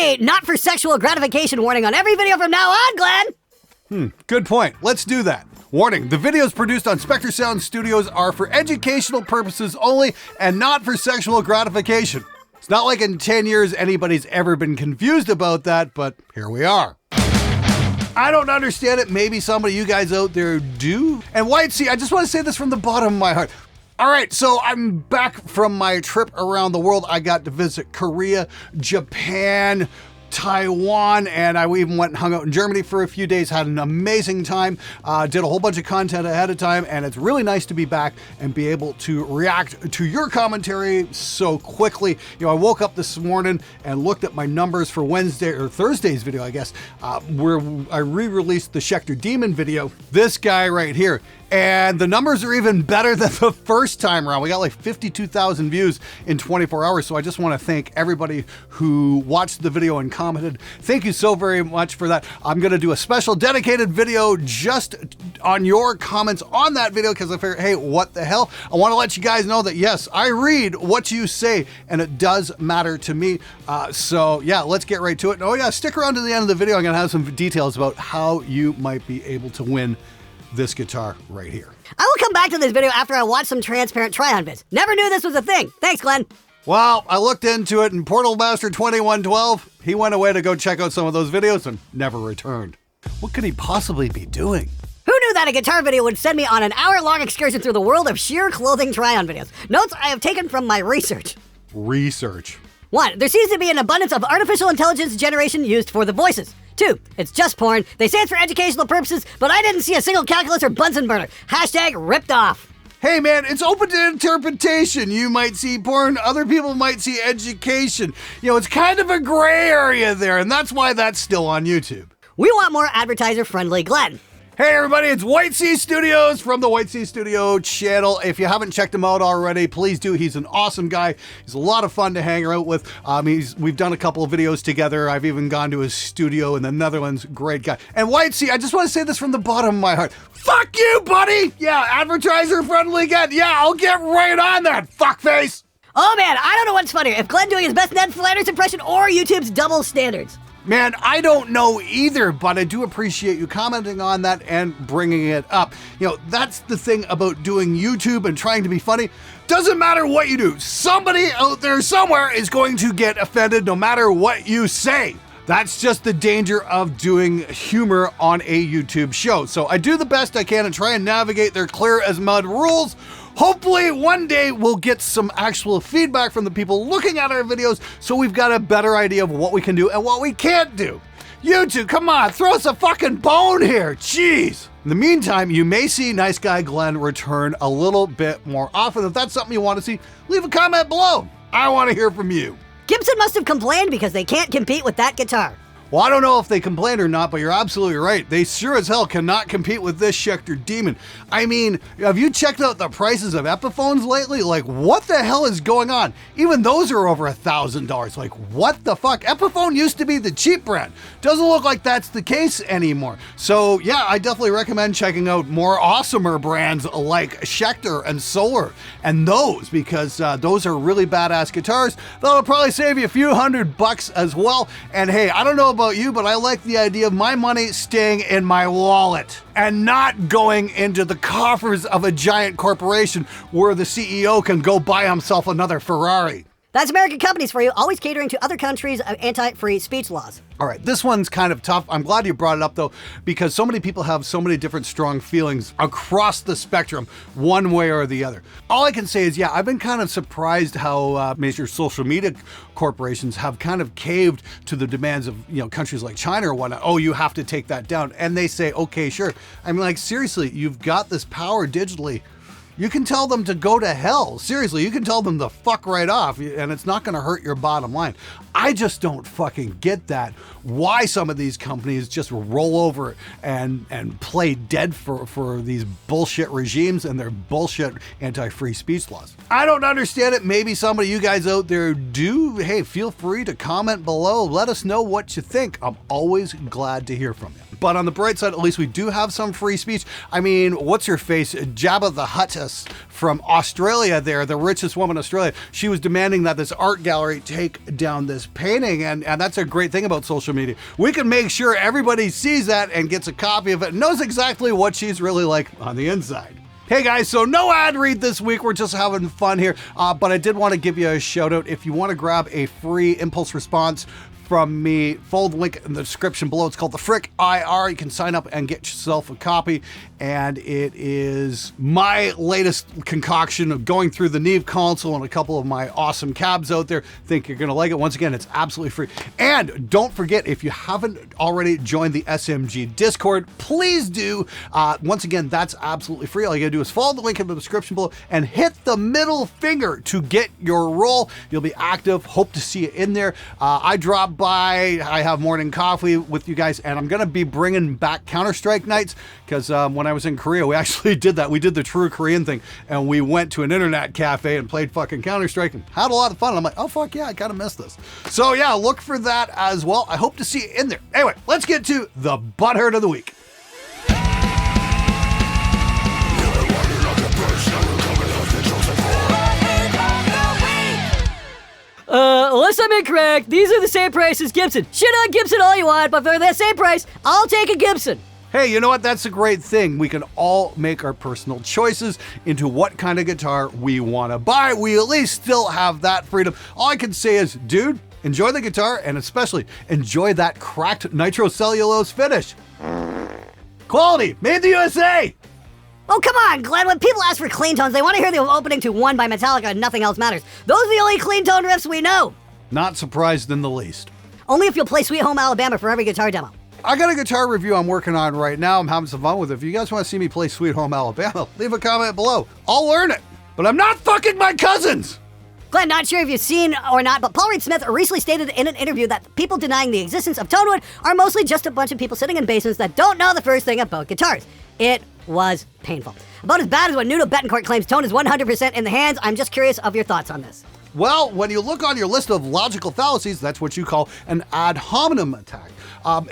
a not for sexual gratification warning on every video from now on, Glenn. Good point. Let's do that. Warning, the videos produced on Spectre Sound Studios are for educational purposes only and not for sexual gratification. It's not like in 10 years anybody's ever been confused about that, but here we are. I don't understand it. Maybe some of you guys out there do. And White Sea, I just want to say this from the bottom of my heart. All right, so I'm back from my trip around the world. I got to visit Korea, Japan, Taiwan, and I even went and hung out in Germany for a few days, had an amazing time, did a whole bunch of content ahead of time, and it's really nice to be back and be able to react to your commentary so quickly. You know, I woke up this morning and looked at my numbers for Wednesday or Thursday's video, I guess, where I re-released the Spectre Demon video, this guy right here. And the numbers are even better than the first time around. We got like 52,000 views in 24 hours. So I just want to thank everybody who watched the video and commented. Thank you so very much for that. I'm going to do a special dedicated video just on your comments on that video because I figured, hey, what the hell? I want to let you guys know that, yes, I read what you say and it does matter to me. So yeah, let's get right to it. And oh yeah, stick around to the end of the video. I'm going to have some details about how you might be able to win this guitar right here. I will come back to this video after I watch some transparent try-on vids. Never knew this was a thing. Thanks, Glenn. Well, I looked into it, and Portal Master 2112, he went away to go check out some of those videos and never returned. What could he possibly be doing? Who knew that a guitar video would send me on an hour-long excursion through the world of sheer clothing try-on videos? Notes I have taken from my research. Research. 1. There seems to be an abundance of artificial intelligence generation used for the voices. 2. It's just porn. They say it's for educational purposes, but I didn't see a single calculus or Bunsen burner. Hashtag ripped off. Hey man, it's open to interpretation. You might see porn, other people might see education. You know, it's kind of a gray area there, and that's why that's still on YouTube. We want more advertiser-friendly Glenn. Hey everybody, it's White Sea Studios from the White Sea Studio channel. If you haven't checked him out already, please do. He's an awesome guy. He's a lot of fun to hang out with. We've done a couple of videos together. I've even gone to his studio in the Netherlands. Great guy. And White Sea, I just want to say this from the bottom of my heart. Fuck you, buddy! Yeah, advertiser friendly again. Yeah, I'll get right on that, fuckface! Oh man, I don't know what's funnier, if Glenn doing his best Ned Flanders impression or YouTube's double standards. Man, I don't know either, but I do appreciate you commenting on that and bringing it up. You know, that's the thing about doing YouTube and trying to be funny. Doesn't matter what you do. Somebody out there somewhere is going to get offended no matter what you say. That's just the danger of doing humor on a YouTube show. So I do the best I can and try and navigate their clear as mud rules. Hopefully one day we'll get some actual feedback from the people looking at our videos so we've got a better idea of what we can do and what we can't do. YouTube, come on, throw us a fucking bone here, jeez. In the meantime, you may see Nice Guy Glenn return a little bit more often. If that's something you want to see, leave a comment below. I want to hear from you. Gibson must have complained because they can't compete with that guitar. Well, I don't know if they complained or not, but you're absolutely right. They sure as hell cannot compete with this Spectre Demon. I mean, have you checked out the prices of Epiphones lately? Like, what the hell is going on? Even those are over $1,000. Like, what the fuck? Epiphone used to be the cheap brand. Doesn't look like that's the case anymore. So yeah, I definitely recommend checking out more awesomer brands like Spectre and Solar and those, because those are really badass guitars. That'll probably save you a few $100 as well. And hey, I don't know about you, but I like the idea of my money staying in my wallet and not going into the coffers of a giant corporation where the CEO can go buy himself another Ferrari. That's American companies for you, always catering to other countries' anti-free speech laws. All right, this one's kind of tough. I'm glad you brought it up though, because so many people have so many different strong feelings across the spectrum, one way or the other. All I can say is, yeah, I've been kind of surprised how major social media corporations have kind of caved to the demands of, you know, countries like China or whatnot. Oh, you have to take that down. And they say, okay, sure. I mean, like, seriously, you've got this power digitally. You can tell them to go to hell. Seriously, you can tell them to fuck right off and it's not gonna hurt your bottom line. I just don't fucking get that. Why some of these companies just roll over and play dead for these bullshit regimes and their bullshit anti-free speech laws. I don't understand it. Maybe some of you guys out there do. Hey, feel free to comment below. Let us know what you think. I'm always glad to hear from you. But on the bright side, at least we do have some free speech. I mean, what's your face? Jabba the Hutt Alice from Australia there, the richest woman in Australia. She was demanding that this art gallery take down this painting, and that's a great thing about social media. We can make sure everybody sees that and gets a copy of it and knows exactly what she's really like on the inside. Hey guys, so no ad read this week. We're just having fun here, but I did want to give you a shout out. If you want to grab a free impulse response from me, follow the link in the description below. It's called the Frick IR. You can sign up and get yourself a copy. And it is my latest concoction of going through the Neve console and a couple of my awesome cabs out there. Think you're going to like it. Once again, it's absolutely free. And don't forget, if you haven't already joined the SMG Discord, please do. Once again, that's absolutely free. All you got to do is follow the link in the description below and hit the middle finger to get your role. You'll be active. Hope to see you in there. I drop by. I have morning coffee with you guys, and I'm going to be bringing back Counter-Strike nights because when I was in Korea, we actually did that. We did the true Korean thing, and we went to an internet cafe and played fucking Counter-Strike and had a lot of fun. I'm like, oh, fuck yeah, I kind of missed this. So yeah, look for that as well. I hope to see you in there. Anyway, let's get to the butthurt of the week. Unless I'm incorrect, these are the same price as Gibson. Shit on Gibson all you want, but for the same price, I'll take a Gibson. Hey, you know what? That's a great thing. We can all make our personal choices into what kind of guitar we want to buy. We at least still have that freedom. All I can say is, dude, enjoy the guitar and especially enjoy that cracked nitrocellulose finish. Quality, made in the USA. Oh, come on, Glenn. When people ask for clean tones, they want to hear the opening to One by Metallica and Nothing Else Matters. Those are the only clean tone riffs we know. Not surprised in the least. Only if you'll play Sweet Home Alabama for every guitar demo. I got a guitar review I'm working on right now. I'm having some fun with it. If you guys want to see me play Sweet Home Alabama, leave a comment below. I'll learn it. But I'm not fucking my cousins. Glenn, not sure if you've seen or not, but Paul Reed Smith recently stated in an interview that people denying the existence of tonewood are mostly just a bunch of people sitting in basements that don't know the first thing about guitars. It was painful. About as bad as when Nuno Betancourt claims tone is 100% in the hands. I'm just curious of your thoughts on this. Well, when you look on your list of logical fallacies, that's what you call an ad hominem attack.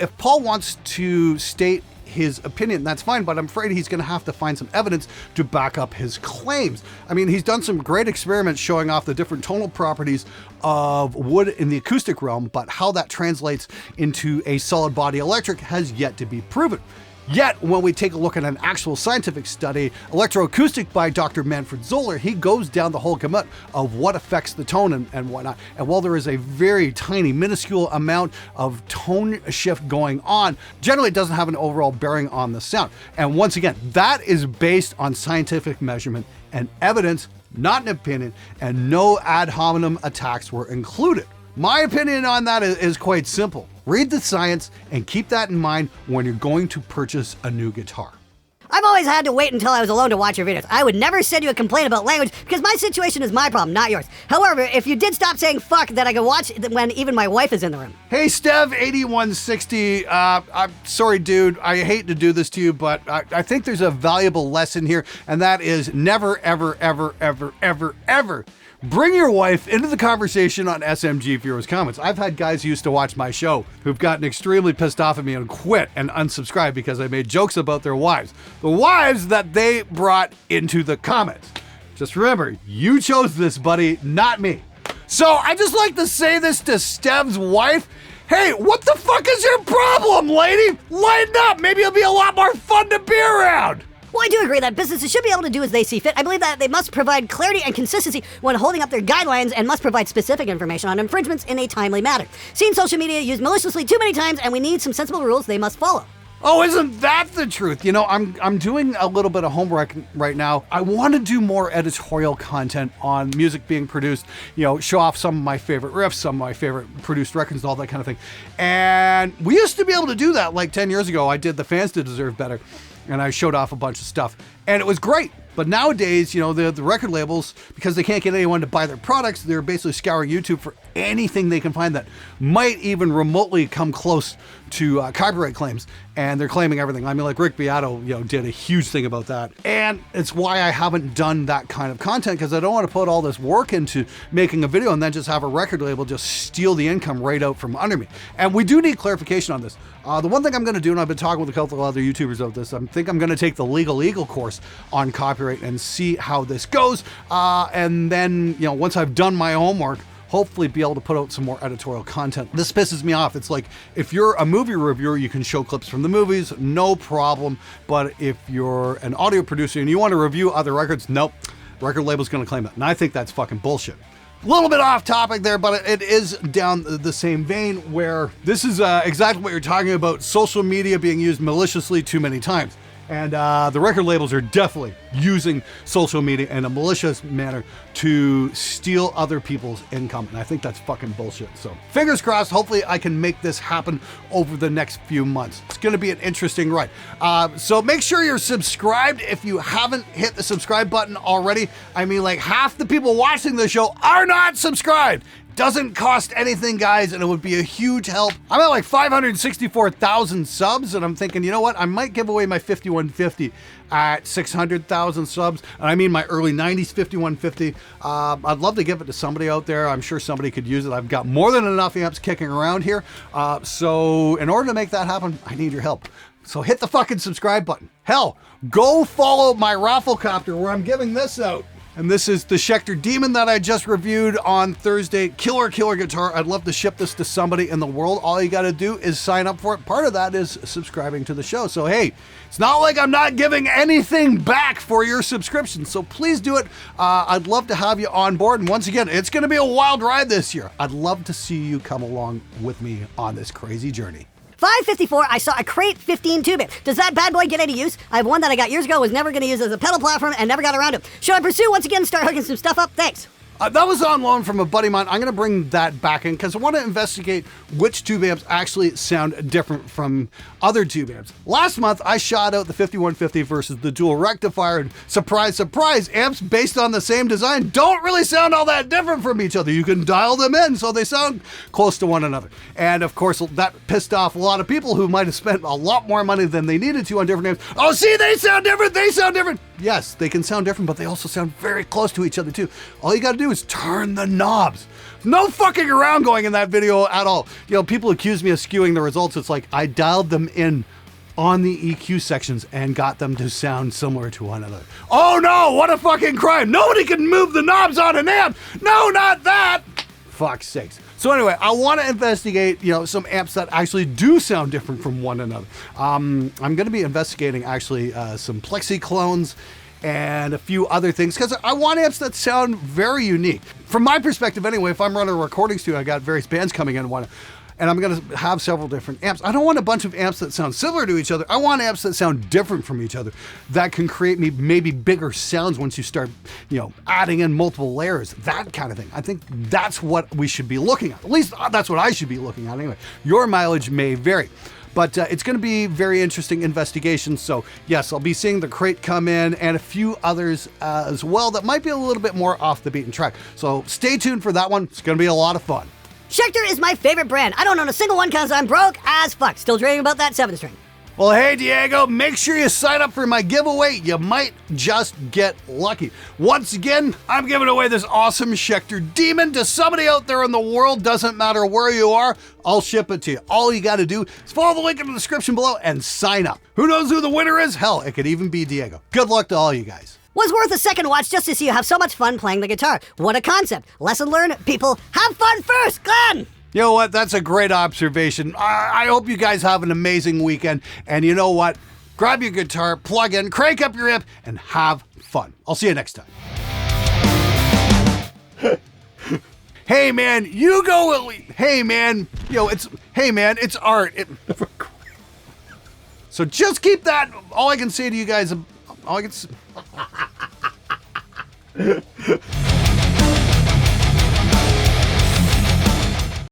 If Paul wants to state his opinion, that's fine, but I'm afraid he's going to have to find some evidence to back up his claims. I mean, he's done some great experiments showing off the different tonal properties of wood in the acoustic realm, but how that translates into a solid body electric has yet to be proven. Yet, when we take a look at an actual scientific study, Electroacoustic by Dr. Manfred Zoller, he goes down the whole gamut of what affects the tone and whatnot. And while there is a very tiny, minuscule amount of tone shift going on, generally it doesn't have an overall bearing on the sound. And once again, that is based on scientific measurement and evidence, not an opinion, and no ad hominem attacks were included. My opinion on that is quite simple. Read the science and keep that in mind when you're going to purchase a new guitar. I've always had to wait until I was alone to watch your videos. I would never send you a complaint about language because my situation is my problem, not yours. However, if you did stop saying fuck, then I could watch when even my wife is in the room. Hey, Stev8160, I'm sorry, dude. I hate to do this to you, but I think there's a valuable lesson here, and that is never, ever, ever, ever, ever, ever bring your wife into the conversation on SMG Viewers Comments. I've had guys who used to watch my show who've gotten extremely pissed off at me and quit and unsubscribed because I made jokes about their wives. The wives that they brought into the comments. Just remember, you chose this, buddy, not me. So I just like to say this to Stev's wife. Hey, what the fuck is your problem, lady? Lighten up. Maybe it'll be a lot more fun to be around. Well, I do agree that businesses should be able to do as they see fit. I believe that they must provide clarity and consistency when holding up their guidelines and must provide specific information on infringements in a timely manner. Seen social media used maliciously too many times, and we need some sensible rules they must follow. Oh, isn't that the truth? You know, I'm doing a little bit of homework right now. I want to do more editorial content on music being produced, you know, show off some of my favorite riffs, some of my favorite produced records, all that kind of thing. And we used to be able to do that like 10 years ago. I did The Fans Did Deserve Better, and I showed off a bunch of stuff, and it was great. But nowadays, you know, the record labels, because they can't get anyone to buy their products, they're basically scouring YouTube for anything they can find that might even remotely come close to copyright claims, and they're claiming everything. I mean, like Rick Beato, did a huge thing about that, and it's why I haven't done that kind of content, because I don't want to put all this work into making a video and then just have a record label just steal the income right out from under me. And we do need clarification on this. The one thing I'm going to do, and I've been talking with a couple of other YouTubers about this, I think I'm going to take the legal course on copyright and see how this goes, and then once I've done my homework, hopefully be able to put out some more editorial content. This pisses me off. It's like, if you're a movie reviewer, you can show clips from the movies, no problem. But if you're an audio producer and you want to review other records, nope, record label's gonna claim it. And I think that's fucking bullshit. A little bit off topic there, but it is down the same vein, where this is exactly what you're talking about, social media being used maliciously too many times. And the record labels are definitely using social media in a malicious manner to steal other people's income. And I think that's fucking bullshit. So fingers crossed, hopefully I can make this happen over the next few months. It's going to be an interesting ride. So make sure you're subscribed if you haven't hit the subscribe button already. I mean, like, half the people watching the show are not subscribed. Doesn't cost anything, guys, and it would be a huge help. I'm at like 564,000 subs, and I'm thinking, you know what? I might give away my 5150 at 600,000 subs. And I mean my early 90s 5150. I'd love to give it to somebody out there. I'm sure somebody could use it. I've got more than enough amps kicking around here. So in order to make that happen, I need your help. So hit the fucking subscribe button. Hell, go follow my Rafflecopter where I'm giving this out. And this is the Spectre Demon that I just reviewed on Thursday. Killer guitar. I'd love to ship this to somebody in the world. All you got to do is sign up for it. Part of that is subscribing to the show. So, hey, it's not like I'm not giving anything back for your subscription. So please do it. I'd love to have you on board. And once again, it's going to be a wild ride this year. I'd love to see you come along with me on this crazy journey. 554, I saw a Crate 15 2-bit. Does that bad boy get any use? I have one that I got years ago, was never going to use as a pedal platform, and never got around to it. Should I pursue once again and start hooking some stuff up? Thanks. That was on loan from a buddy of mine. I'm going to bring that back in because I want to investigate which tube amps actually sound different from other tube amps. Last month, I shot out the 5150 versus the dual rectifier, and surprise, surprise, amps based on the same design don't really sound all that different from each other. You can dial them in so they sound close to one another. And of course, that pissed off a lot of people who might have spent a lot more money than they needed to on different amps. Oh, see, they sound different, they sound different. Yes, they can sound different, but they also sound very close to each other too. All you got to do is turn the knobs. No fucking around going in that video at all. People accuse me of skewing the results. It's like I dialed them in on the EQ sections and got them to sound similar to one another. Oh no, what a fucking crime. Nobody can move the knobs on an amp. No, not that. Fuck's sakes. So anyway, I want to investigate, some amps that actually do sound different from one another. I'm going to be investigating actually some Plexi clones and a few other things because I want amps that sound very unique. From my perspective anyway, if I'm running a recording studio, I got various bands coming in and I'm going to have several different amps. I don't want a bunch of amps that sound similar to each other. I want amps that sound different from each other that can create me maybe bigger sounds once you start, adding in multiple layers, that kind of thing. I think that's what we should be looking at. At least that's what I should be looking at anyway. Your mileage may vary. But it's going to be very interesting investigation. So yes, I'll be seeing the Crate come in and a few others as well that might be a little bit more off the beaten track. So stay tuned for that one. It's going to be a lot of fun. Spectre is my favorite brand. I don't own a single one because I'm broke as fuck. Still dreaming about that 7-string. Well, hey, Diego, make sure you sign up for my giveaway. You might just get lucky. Once again, I'm giving away this awesome Spectre Demon to somebody out there in the world. Doesn't matter where you are, I'll ship it to you. All you got to do is follow the link in the description below and sign up. Who knows who the winner is? Hell, it could even be Diego. Good luck to all you guys. Was worth a second watch just to see you have so much fun playing the guitar. What a concept. Lesson learned, people, have fun first, Glenn! You know what? That's a great observation. I hope you guys have an amazing weekend. And you know what? Grab your guitar, plug in, crank up your amp, and have fun. I'll see you next time. Hey, man, you go. Hey, man. It's art. So just keep that. All I can say to you guys, all I can say.